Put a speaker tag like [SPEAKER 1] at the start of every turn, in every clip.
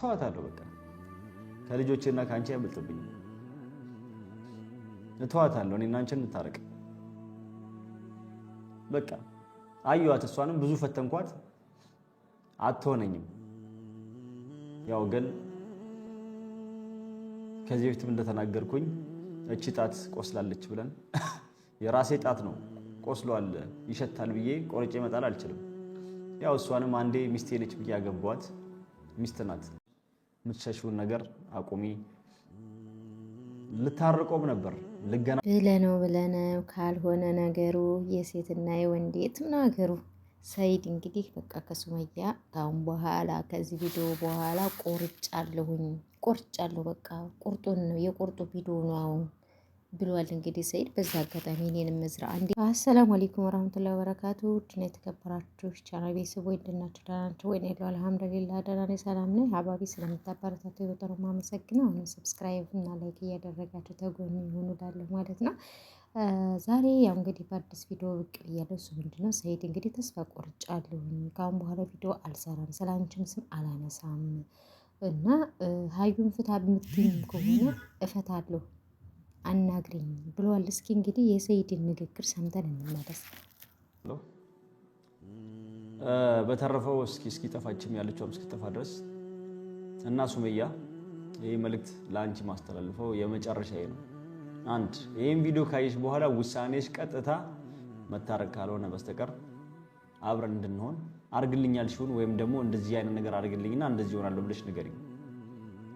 [SPEAKER 1] ተዋታለሁ በቃ ከልጆቼና ካንቺ አይበልጥብኝም። ተዋታለሁ እኔና አንቺን እንታረቅ በቃ አዩዋት። እሷንም ብዙ ፈተንኳት አትሆነኝም። ያው ግን ከዚህ በፊትም እንደተናገርኩኝ እቺ ጣት ቆስላለች ብለን የራሴ ጣት ነው ቆስሏል ይሸታል ብዬ ቆርጬ መጣል አልችልም። ያው እሷንም አንዴ ሚስቴ ነች ብዬ ያገባዋት ሚስት ናት። የምትሸሽውን ነገር አቁሚ። ልታርቆም ነበር ልገና
[SPEAKER 2] ብለነው ካልሆነ ነገሩ የሴትና የወንድ የትም ነው ሀገሩ። ሰይድ እንግዲህ በቃ ከሱመያ ካሁን በኋላ ከዚህ ቪዲዮ በኋላ ቆርጫለሁ በቃ ቁርጡን ነው የቁርጡ ቪዲዮ ነው አሁን ብሏል። እንግዲህ ሰይድ በዛ አጋጣሚ እኔንም መዝራ አንዴ አሰላሙ አለይኩም ወራህመቱላሂ ወበረካቱ እና የተከበራችሁ ቻናል ቤተሰቦች እንደናችሁ ደህና ናችሁ ወይ? ነው አልሐምዱሊላህ ደህና ነኝ ሰላም ነኝ። ሀባቢ ስለምታበረታቱ በጣም ማመሰግነው። አሁን ሰብስክራይብ እና ላይክ እያደረጋችሁ ተጎኑ ይሁኑ ዳለሁ ማለት ነው። ዛሬ ያው እንግዲህ በአዲስ ቪዲዮ ብቅ ብያለሁ። እሱ ምንድነው ሰይድ እንግዲህ ተስፋ ቆርጫለሁ ካሁን በኋላ ቪዲዮ አልሰራም፣ ስላንቺም ስም አላነሳም እና ሀዩን ፍታ የምትይኝ ከሆነ እፈታለሁ አናግሪኝ ብለዋል። እስኪ እንግዲህ የሰይድን ንግግር ሰምተን እንመለስ።
[SPEAKER 1] በተረፈው እስኪ ጠፋችም ያለችውም እስኪጠፋ ድረስ እና ሱመያ ይሄ መልእክት ለአንቺ ማስተላልፈው የመጨረሻዬ ነው። አንድ ይሄን ቪዲዮ ካየሽ በኋላ ውሳኔሽ ቀጥታ መታረቅ ካልሆነ በስተቀር አብረን እንድንሆን አርግልኛልሽውን ወይም ደግሞ እንደዚህ አይነት ነገር አርግልኝና እንደዚህ ይሆናል ብለሽ ንገሪኝ።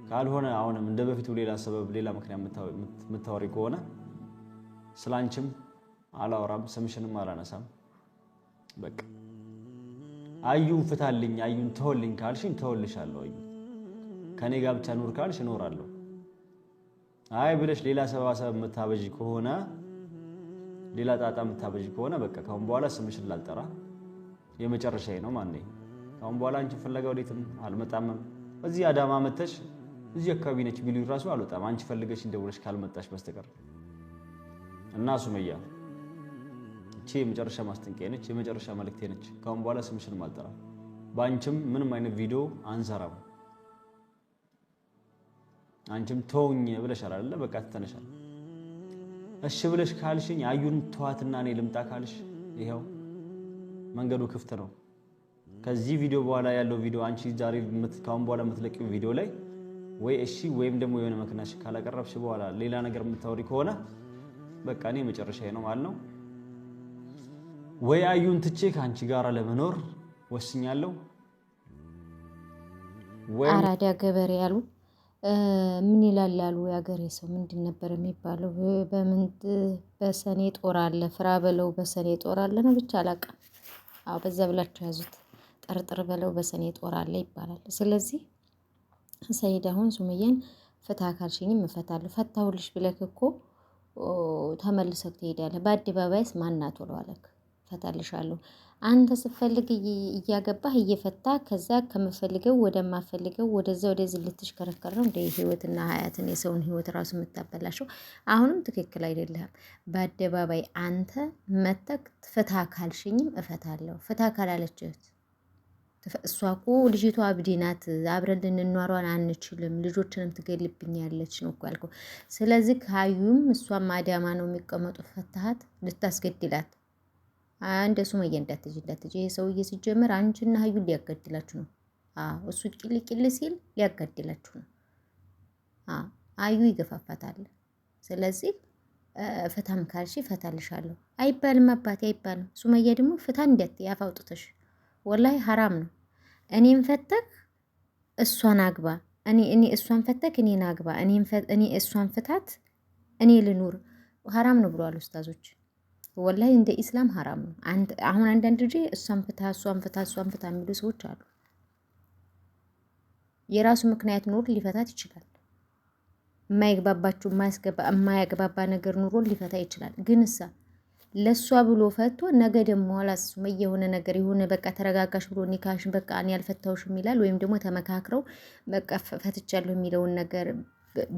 [SPEAKER 1] ካልሆነ አሁንም እንደ በፊቱ ሌላ ሰበብ ሌላ ምክንያት የምታወሪ ከሆነ ስላንቺም አላወራም፣ ስምሽንም አላነሳም። በቃ አዩን ፍታልኝ፣ አዩን ተወልኝ ካልሽኝ ተወልሻለሁ። አዩ ከኔ ጋር ብቻ ኑር ካልሽ እኖራለሁ። አይ ብለሽ ሌላ ሰበብ የምታበጂ ከሆነ ሌላ ጣጣ የምታበጂ ከሆነ በቃ ካሁን በኋላ ስምሽን ላልጠራ የመጨረሻዬ ነው። ማን ነኝ ካሁን በኋላ አንቺ ፍለጋ ወዴትም አልመጣም። እዚህ አዳማ መተሽ እዚህ አካባቢ ነች ቢሉኝ ራሱ አልወጣም አንቺ ፈልገሽ እንደውለሽ ካልመጣሽ በስተቀር እና ሱመያ እቺ የመጨረሻ ማስጠንቀቂያ ነች፣ የመጨረሻ መልእክቴ ነች። ካሁን በኋላ ስምሽን ማልጠራ፣ ባንቺም ምንም አይነት ቪዲዮ አንሰራም። አንቺም ተውኝ ብለሻል አይደለ? በቃ ትተነሻል። እሺ ብለሽ ካልሽኝ አዩን ተዋትና እኔ ልምጣ ካልሽ ይሄው መንገዱ ክፍት ነው። ከዚህ ቪዲዮ በኋላ ያለው ቪዲዮ አንቺ ዛሬ ካሁን በኋላ የምትለቂው ቪዲዮ ላይ ወይ እሺ ወይም ደግሞ የሆነ መክናሽ ካላቀረብሽ በኋላ ሌላ ነገር የምታወሪ ከሆነ በቃ እኔ መጨረሻዬ ነው ማለት ነው። ወይ አዩን ትቼ ከአንቺ ጋር ለመኖር ወስኛለሁ።
[SPEAKER 2] ወይ አራዳ ገበሬ ያሉ ምን ይላል ያሉ ያገሬ ሰው ምንድን ነበር የሚባለው? በሰኔ ጦር አለ ፍራ በለው በሰኔ ጦር አለ ነው ብቻ አላውቅም። አዎ በዛ ብላችሁ ያዙት። ጠርጥር በለው በሰኔ ጦር አለ ይባላል። ስለዚህ ሰይድ አሁን ሱመያን ፍታ ካልሽኝም እፈታለሁ። ፈታሁልሽ ብለክ እኮ ተመልሰክ ትሄዳለህ። በአደባባይስ ማናት ወለዋለክ ፈታልሻለሁ። አንተ ስትፈልግ እያገባህ እየፈታ ከዛ ከምፈልገው ወደማፈልገው ወደዛ ወደዚህ ልትሽከረከር ነው እንደ ህይወትና ሀያትን የሰውን ህይወት ራሱ የምታበላሸው። አሁንም ትክክል አይደለም። በአደባባይ አንተ መተክ ፍታ ካልሽኝም እፈታለሁ። ፍታ ካላለችህ እሷ እኮ ልጅቷ አብዲ ናት፣ አብረን ልንኗሯን አንችልም፣ ልጆችንም ትገልብኛለች ነው እኮ ያልከው። ስለዚህ ካዩም እሷም አዳማ ነው የሚቀመጡት፣ ፈታሃት ልታስገድላት እንደ ሱመያ እንዳትጂ ይሄ ሰውዬ ሲጀምር አንቺና ሀዩን ሊያገድላችሁ ነው። እሱ ቂል ሲል ሊያገድላችሁ ነው። አዩ ይገፋፋታል። ስለዚህ ፈታም ካልሽ ፈታልሻለሁ አይባልም፣ አባቴ አይባልም። ሱመያ ደግሞ ፍታ እንዴት ያፋውጥተሽ ወላሂ ሐራም ነው። እኔን ፈተክ እሷን አግባ፣ እኔ እሷን ፈተክ እኔን አግባ፣ እኔ እሷን ፍታት እኔ ልኑር ሐራም ነው ብለዋል ኡስታዞች። ወላሂ እንደ ኢስላም ሐራም ነው። አሁን አንዳንድ ጊዜ እሷን ፍታ የሚሉ ሰዎች አሉ። የራሱ ምክንያት ኑሮ ሊፈታት ይችላል። የማያግባባ ነገር ኑሮ ሊፈታ ይችላል። ግን ለሷ ብሎ ፈቶ ነገ ደግሞ ሱመያ የሆነ ነገር የሆነ በቃ ተረጋጋሽ ብሎ ኒካሽን በቃ እኔ አልፈታውሽም ይላል። ወይም ደግሞ ተመካክረው በቃ ፈትቻለሁ የሚለውን ነገር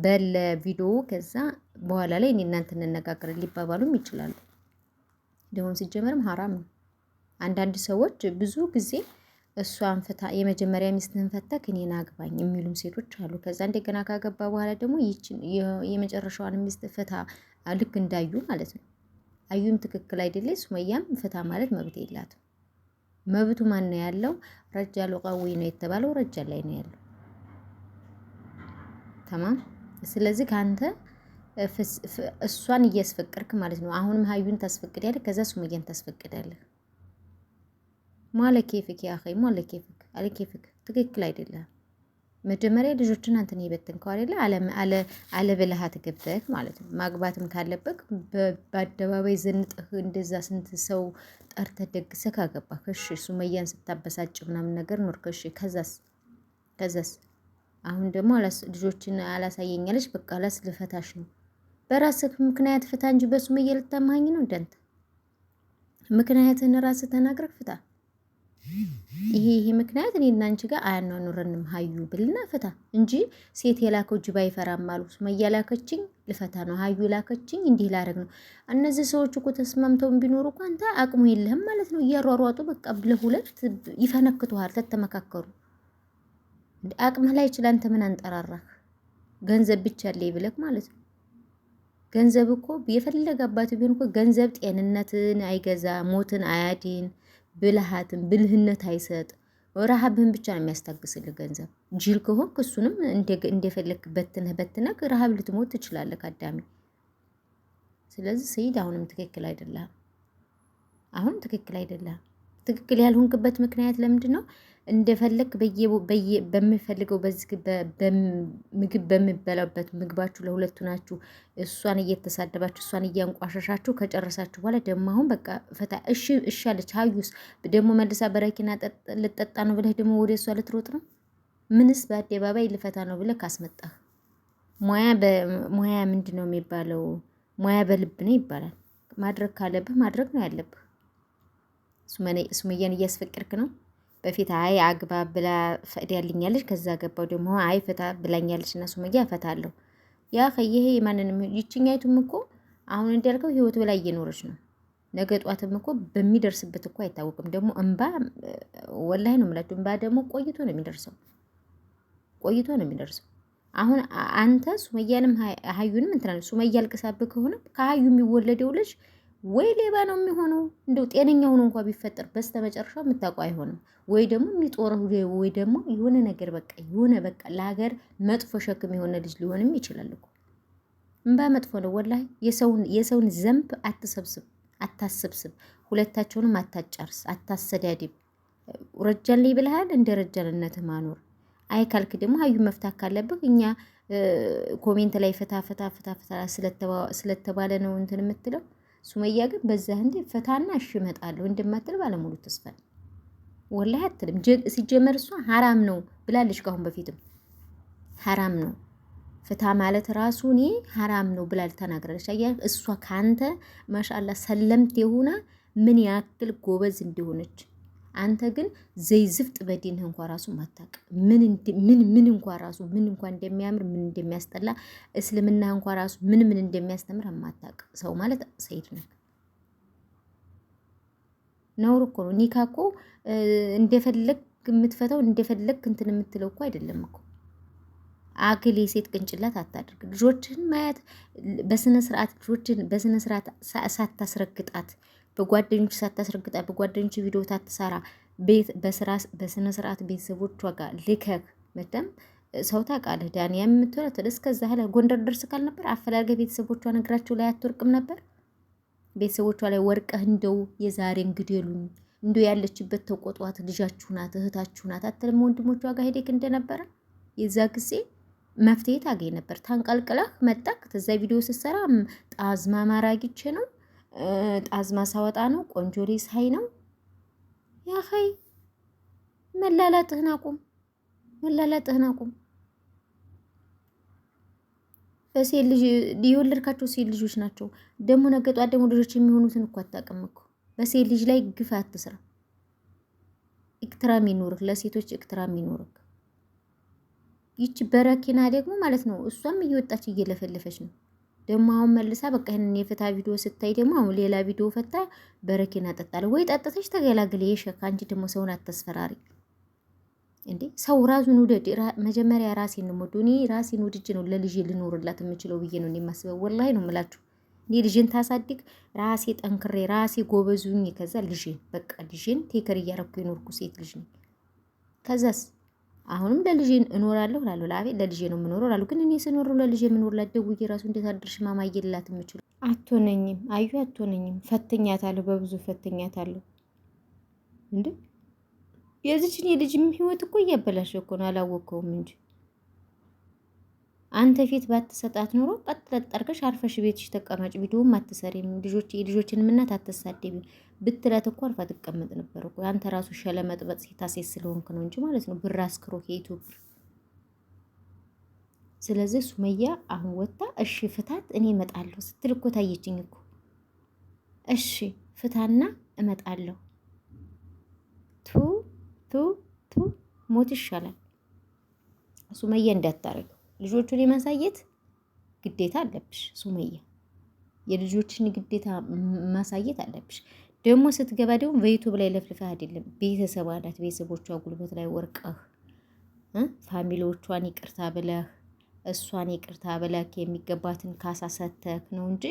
[SPEAKER 2] በለ ቪዲዮ ከዛ በኋላ ላይ እኔ እናንተ እንነጋገር ሊባባሉም ይችላሉ። ደግሞ ሲጀመርም ሐራም ነው። አንዳንድ ሰዎች ብዙ ጊዜ እሷን ፍታ፣ የመጀመሪያ ሚስትህን ፈተክ እኔን አግባኝ የሚሉም ሴቶች አሉ። ከዛ እንደገና ካገባ በኋላ ደግሞ ይችን የመጨረሻዋን ሚስት ፍታ፣ ልክ እንዳዩ ማለት ነው። አዩም ትክክል አይደለች። ሱመያም ፍታ ማለት መብት የላትም። መብቱ ማን ነው ያለው? ረጃሉ ቀዊ ነው የተባለው ረጃል ላይ ነው ያለው። ተማም። ስለዚህ ከአንተ እሷን እያስፈቀድክ ማለት ነው። አሁንም ሀዩን ታስፈቅዳለህ፣ ከዛ ሱመያን ታስፈቅዳለህ። ማለኬፍክ ያ ኸይ ማለኬፍክ አለኬፍክ ትክክል አይደለም። መጀመሪያ ልጆችን አንተን የበተንከው አይደለ? አለ ብልሃት ገብተህ ማለት ነው። ማግባትም ካለበት በአደባባይ ዘንጥህ እንደዛ ስንት ሰው ጠርተህ ደግሰህ ካገባህ እሺ፣ ሱመያን ስታበሳጭ ምናምን ነገር ኖር እሺ። ከዛስ አሁን ደግሞ ልጆችን አላሳየኛለች፣ በቃ ልፈታሽ ነው። በራስህ ምክንያት ፍታ እንጂ በሱመያ ልታማኝ ነው እንዳንተ። ምክንያትህን ራስህ ተናግረህ ፍታ። ይሄ ምክንያት እኔና አንቺ ጋር አያኗኑረንም ሀዩ ብልና ፍታ እንጂ ሴት የላከው ጅብ አይፈራም አሉ። ሱመያ ላከችኝ ልፈታ ነው፣ ሀዩ ላከችኝ እንዲህ ላደርግ ነው። እነዚህ ሰዎች እኮ ተስማምተው ቢኖሩ እኮ አንተ አቅሙ የለህም ማለት ነው። እያሯሯጡ በቃ ለሁለት ይፈነክቱሃል። ተተመካከሩ አቅምህ ላይ ይችላል። አንተ ምን አንጠራራህ? ገንዘብ ብቻ አለኝ ብለህ ማለት ነው። ገንዘብ እኮ የፈለገ አባት ቢሆን እኮ ገንዘብ ጤንነትን አይገዛ፣ ሞትን አያድን፣ ብልህነት አይሰጥ። ረሃብህን ብቻ ነው የሚያስታግስልህ ገንዘብ። ጅል ከሆንክ እሱንም እንደፈለክ በትነህ ረሃብ ልትሞት ትችላለህ አዳሚ። ስለዚህ ሰይድ አሁንም ትክክል አይደለም። ትክክል ያልሆንክበት ምክንያት ለምንድን ነው? እንደፈለክ በሚፈልገው ምግብ በሚበላበት ምግባችሁ ለሁለቱ ናችሁ። እሷን እየተሳደባችሁ እሷን እያንቋሸሻችሁ ከጨረሳችሁ በኋላ ደግሞ አሁን በቃ ፈታ እሺ አለች። ሀዩስ ደግሞ መልሳ በረኪና ልጠጣ ነው ብለህ ደግሞ ወደ እሷ ልትሮጥ ነው? ምንስ በአደባባይ ልፈታ ነው ብለህ ካስመጣህ ሙያ ምንድን ነው የሚባለው? ሙያ በልብ ነው ይባላል። ማድረግ ካለብህ ማድረግ ነው ያለብህ። ሱመያን እያስፈቅድክ ነው። በፊት አይ አግባ ብላ ፈቅዳልኛለች። ከዛ ገባው ደግሞ አይ ፈታ ብላኛለች እና ሱመያ እፈታለሁ። ያ ይሄ ማንንም ይችኛይቱም እኮ አሁን እንዳልከው ህይወት በላይ እየኖረች ነው። ነገ ጧትም እኮ በሚደርስበት እኮ አይታወቅም። ደግሞ እንባ ወላሂ ነው የምላችሁ፣ እንባ ደግሞ ቆይቶ ነው የሚደርሰው። አሁን አንተ ሱመያንም ሀዩንም እንትና ሱመያ አልቅሳብህ ከሆነ ከሀዩ የሚወለደው ልጅ ወይ ሌባ ነው የሚሆነው። እንደው ጤነኛ ሆኖ እንኳን ቢፈጠር በስተመጨረሻው የምታውቀው አይሆንም። ወይ ደግሞ የሚጦረው ወይ ደግሞ የሆነ ነገር በቃ ለሀገር መጥፎ ሸክም የሆነ ልጅ ሊሆንም ይችላል እኮ። እንባ መጥፎ ነው ወላሂ። የሰውን ዘንብ አታሰብስብ። ሁለታቸውንም አታጫርስ፣ አታሰዳድብ። ረጃል ላይ ብለሃል፣ እንደ ረጃልነትህ ማኖር። አይ ካልክ ደግሞ ሀዩ መፍታት ካለብህ እኛ ኮሜንት ላይ ፈታ ስለተባለ ነው እንትን የምትለው። ሱመያ ግን በዛ እንዴ ፈታና እሺ እመጣለሁ እንደማትል ባለሙሉ ተስፋ ወላሂ አትልም። ሲጀመር እሷ ሐራም ነው ብላለች። ካሁን በፊትም ሐራም ነው ፍታ ማለት ራሱ እኔ ሐራም ነው ብላል ተናግራለች። አያ እሷ ካንተ ማሻአላ ሰለምት የሆነ ምን ያክል ጎበዝ እንደሆነች አንተ ግን ዘይዝፍጥ በዲንህ እንኳን ራሱ ማታቅ ምን እንኳን ራሱ ምን እንኳን እንደሚያምር ምን እንደሚያስጠላ እስልምና እንኳን ራሱ ምን እንደሚያስተምር ማታቅ ሰው ማለት ሰይድ ነው። ነውር እኮ ነው። ኒካ እኮ እንደፈለግ የምትፈታው እንደፈለግ እንትን የምትለው እኮ አይደለም እኮ። አግል የሴት ቅንጭላት አታድርግ። ልጆችን ማየት በስነ ስርዓት ሳታስረግጣት በጓደኞች ሳታስረግጣት በጓደኞች ቪዲዮ ታትሰራ በስነ ስርዓት ቤተሰቦቿ ጋር ልከክ መደም ሰው ታውቃለህ። ዳንያ የምትወለት እስከዛ ሀላ ጎንደር ደርስ ካል ነበር አፈላልገ ቤተሰቦቿ ነግራቸው ላይ አትወርቅም ነበር። ቤተሰቦቿ ላይ ወርቀህ እንደው የዛሬን ግደሉኝ እንደው ያለችበት ተቆጧት ልጃችሁ ናት እህታችሁ ናት አትልም? ወንድሞቿ ጋር ሄደክ እንደነበረ የዛ ጊዜ መፍትሄ ታገኝ ነበር። ታንቀልቅለህ መጣክ። ተዛ ቪዲዮ ስትሰራ ጣዝማ ማራጊቼ ነው ጣዝማ ሳወጣ ነው ቆንጆ ላይ ሳይ ነው። ያ ኸይ መላላጥህን አቁም። በሴት ልጅ የወለድካቸው ሴት ልጆች ናቸው። ደግሞ ነገ ጧት ደግሞ ልጆች የሚሆኑትን እኮ አታውቅም እኮ። በሴት ልጅ ላይ ግፍ አትስራ። ኢክትራም ይኖርክ፣ ለሴቶች ኢክትራም ይኖርክ። ይች በረኪና ደግሞ ማለት ነው እሷም እየወጣች እየለፈለፈች ነው። ደግሞ አሁን መልሳ በቃ ይሄንን የፈታ ቪዲዮ ስታይ ደግሞ አሁን ሌላ ቪዲዮ ፈታ በረኪና ጠጣለ ወይ ጠጥተሽ ተገላግለ የሸካ አንቺ ደግሞ ሰውን አታስፈራሪ። እንዴ ሰው ራሱን ውደድ። መጀመሪያ ራሴን ነው የምወደው። እኔ ራሴን ወድጄ ነው ለልጄ ልኖርላት የምችለው ብዬ ነው የማስበው። ወላሂ ነው የምላችሁ። እኔ ልጄን ታሳድግ ራሴ ጠንክሬ ራሴ ጎበዙኝ። ከዛ ልጄን በቃ ልጄን ቴከር እያረኩ የኖርኩ ሴት ልጅ ነኝ። ከዛስ አሁንም ለልጄ እኖራለሁ እላለሁ። ለአቤት ለልጄ ነው የምኖረው እላለሁ። ግን እኔ ስኖር ለልጄ የምኖርላት ደውዬ ራሱ እንዴት አድርሽ ማማ እየላት የምችለው አትሆነኝም። አዩ አትሆነኝም። ፈትኛታለሁ፣ በብዙ ፈትኛታለሁ። እንዴ የዚችን የልጅም ህይወት እኮ እያበላሸ እኮ ነው። አላወቀውም እንጂ አንተ ፊት ባትሰጣት ኖሮ ቀጥለጥ አድርገሽ አርፈሽ ቤትሽ ተቀማጭ፣ ቪዲዮም አትሰሪም፣ የልጆችንም እናት አትሳደቢም ብትላት እኮ አርፋ ትቀመጥ ነበር እኮ። አንተ ራሱ ሸለመጥበጥ ሴት ስለሆንክ ነው እንጂ ማለት ነው። ብር አስክሮ የኢትዮፕ ስለዚህ ሱመያ አሁን ወጣ እሺ ፍታት እኔ እመጣለሁ ስትል እኮ ታየችኝ እኮ። እሺ ፍታና እመጣለሁ። ቱ ቱ ቱ ሞት ይሻላል። ሱመያ እንዳታረገው። ልጆቹን የማሳየት ግዴታ አለብሽ ሱመያ። የልጆችን ግዴታ ማሳየት አለብሽ። ደግሞ ስትገባ ደግሞ በዩቱብ ላይ ለፍልፈህ አይደለም፣ ቤተሰብ አላት። ቤተሰቦቿ ጉልበት ላይ ወርቀህ ፋሚሊዎቿን ይቅርታ ብለህ እሷን ይቅርታ ብለህ የሚገባትን ካሳ ሰተህ ነው እንጂ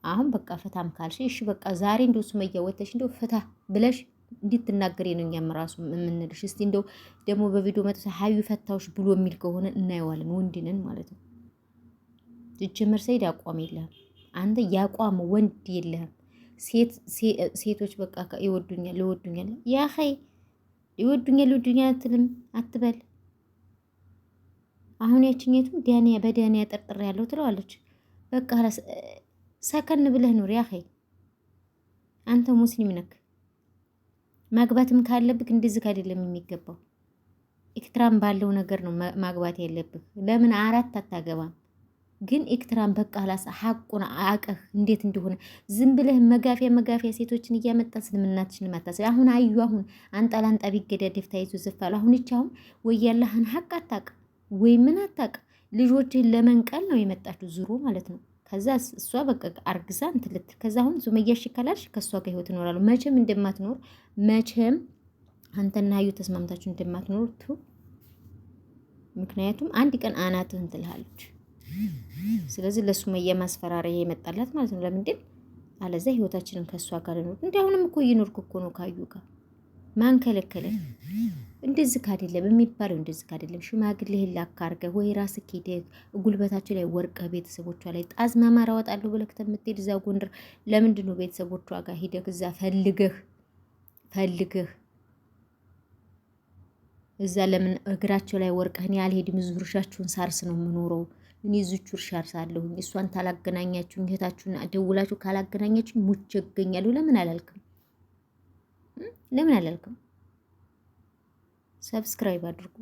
[SPEAKER 2] አሁን በቃ ፍታም ካልሽ እሺ በቃ ዛሬ እንደው ሱመያ ወተሽ እንደው ፍታ ብለሽ እንድትናገሪ ነው እኛም ራሱ የምንልሽ። እስቲ እንደው ደግሞ በቪዲዮ መጥቶ ሀዩ ፈታዎች ብሎ የሚል ከሆነ እናየዋለን። ወንድንን ማለት ነው። ጅምር ሰይድ አቋም የለህም አንተ፣ ያቋም ወንድ የለህም። ሴቶች በቃ ይወዱኛል ያ ኸይ ይወዱኛል አትልም አትበል። አሁን ያችኘቱም በዳንያ ጠርጥር ያለው ትለዋለች። በቃ ሰከን ብለህ ኑር ያ ኸይ። አንተ ሙስሊም ነክ ማግባትም ካለብህ እንደዚህ አይደለም የሚገባው። ኤክትራም ባለው ነገር ነው ማግባት ያለብህ። ለምን 4 አታገባም? ግን ኤክትራም በቃ ላስ ሐቁን አቀህ እንዴት እንደሆነ ዝም ብለህ መጋፊያ ሴቶችን እያመጣ ስለምናትሽን ማታሰብ። አሁን አዩ አሁን አንጣላንጣ ቢገዳደፍ ታይዞ ዝፋል። አሁን እቺ አሁን ወይ ያላህን ሐቅ አታቅ ወይ ምን አታቅ። ልጆችህን ለመንቀል ነው የመጣችው ዙሩ ማለት ነው። ከዛ እሷ በቃ አርግዛ እንትልት ከዛ አሁን ሱመያ እሺ ካላልሽ ከእሷ ጋር ህይወት እኖራለሁ። መቼም እንደማትኖር መቼም አንተና አዩ ተስማምታችሁ እንደማትኖር ምክንያቱም አንድ ቀን አናትህን ትልሃለች። ስለዚህ ለሱመያ ማስፈራሪያ የመጣላት ማለት ነው። ለምንድን አለዛ ህይወታችንን ከእሷ ጋር ነው። እንዴ አሁንም እኮ እየኖርኩ እኮ ነው ካዩ ጋር። ማን ከለከለ? እንደዚህ ካደለም የሚባለው እንደዚህ ካደለም ሽማግሌህን ላካርገህ ወይ ራስህ ሄደህ ጉልበታቸው ላይ ወርቀህ ቤተሰቦቿ ላይ ጣዝማ ማራወጣለሁ ብለህ ከምትሄድ እዛ ጎንደር ለምንድን ነው ቤተሰቦቿ ጋር ሄደህ እዛ ፈልገህ እዛ ለምን እግራቸው ላይ ወርቀህን ያልሄድም? እዙ እርሻችሁን ሳርስ ነው የምኖረው እኔ እዙቹ እርሻ አርሳለሁኝ። እሷን ታላገናኛችሁኝ እህታችሁን ደውላችሁ ካላገናኛችሁኝ ሙቼ እገኛለሁ። ለምን አላልክም? ሰብስክራይብ አድርጉ።